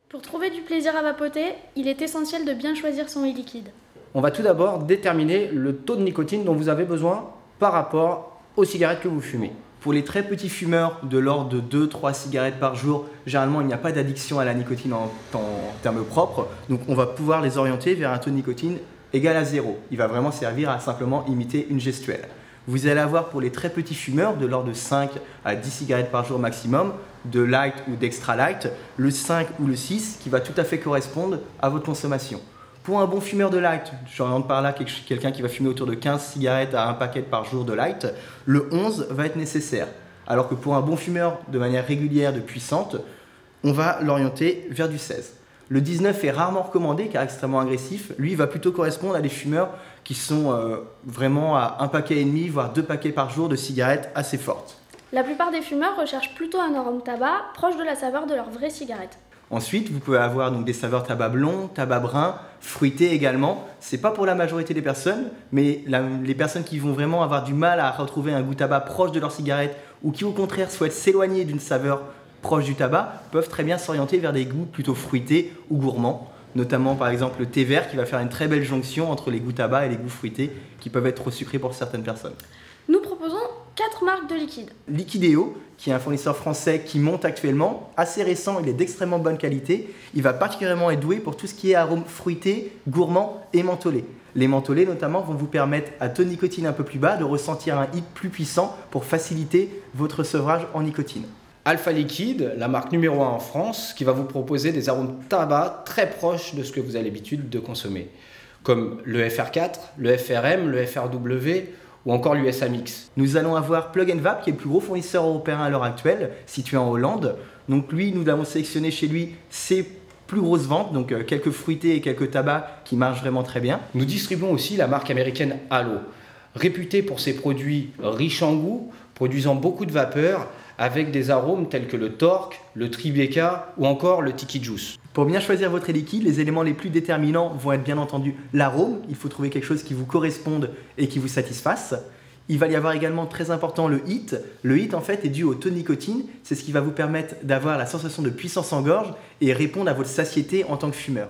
Pour trouver du plaisir à vapoter, il est essentiel de bien choisir son e-liquide. On va tout d'abord déterminer le taux de nicotine dont vous avez besoin par rapport aux cigarettes que vous fumez. Pour les très petits fumeurs de l'ordre de 2-3 cigarettes par jour, généralement il n'y a pas d'addiction à la nicotine en termes propres, donc on va pouvoir les orienter vers un taux de nicotine égal à 0. Il va vraiment servir à simplement imiter une gestuelle. Vous allez avoir pour les très petits fumeurs de l'ordre de 5 à 10 cigarettes par jour maximum, de light ou d'extra light, le 5 ou le 6 qui va tout à fait correspondre à votre consommation. Pour un bon fumeur de light, j'oriente par là quelqu'un qui va fumer autour de 15 cigarettes à un paquet par jour de light, le 11 va être nécessaire. Alors que pour un bon fumeur de manière régulière de puissante, on va l'orienter vers du 16. Le 19 est rarement recommandé car extrêmement agressif. Lui, il va plutôt correspondre à des fumeurs qui sont vraiment à un paquet et demi, voire 2 paquets par jour de cigarettes assez fortes. La plupart des fumeurs recherchent plutôt un arôme tabac proche de la saveur de leur vraie cigarette. Ensuite, vous pouvez avoir donc des saveurs tabac blond, tabac brun, fruité également. C'est pas pour la majorité des personnes, mais les personnes qui vont vraiment avoir du mal à retrouver un goût tabac proche de leur cigarette ou qui au contraire souhaitent s'éloigner d'une saveur proche du tabac peuvent très bien s'orienter vers des goûts plutôt fruités ou gourmands, notamment par exemple le thé vert qui va faire une très belle jonction entre les goûts tabac et les goûts fruités qui peuvent être trop sucrés pour certaines personnes. Nous proposons 4 marques de liquide. Liquideo, qui est un fournisseur français qui monte actuellement, assez récent, il est d'extrêmement bonne qualité. Il va particulièrement être doué pour tout ce qui est arôme fruité, gourmand et mentholé. Les mentholés notamment vont vous permettre à taux de nicotine un peu plus bas de ressentir un hit plus puissant pour faciliter votre sevrage en nicotine. Alpha Liquide, la marque numéro 1 en France, qui va vous proposer des arômes tabac très proches de ce que vous avez l'habitude de consommer, comme le FR4, le FRM, le FRW ou encore l'USA Mix. Nous allons avoir Plug & Vape qui est le plus gros fournisseur européen à l'heure actuelle, situé en Hollande. Donc lui, nous l'avons sélectionné chez lui, ses plus grosses ventes, donc quelques fruités et quelques tabacs qui marchent vraiment très bien. Nous distribuons aussi la marque américaine Halo, réputée pour ses produits riches en goût, produisant beaucoup de vapeur, avec des arômes tels que le Torque, le Tribeca ou encore le Tiki Juice. Pour bien choisir votre liquide, les éléments les plus déterminants vont être bien entendu l'arôme. Il faut trouver quelque chose qui vous corresponde et qui vous satisfasse. Il va y avoir également très important le hit. Le hit en fait est dû au taux de nicotine. C'est ce qui va vous permettre d'avoir la sensation de puissance en gorge et répondre à votre satiété en tant que fumeur.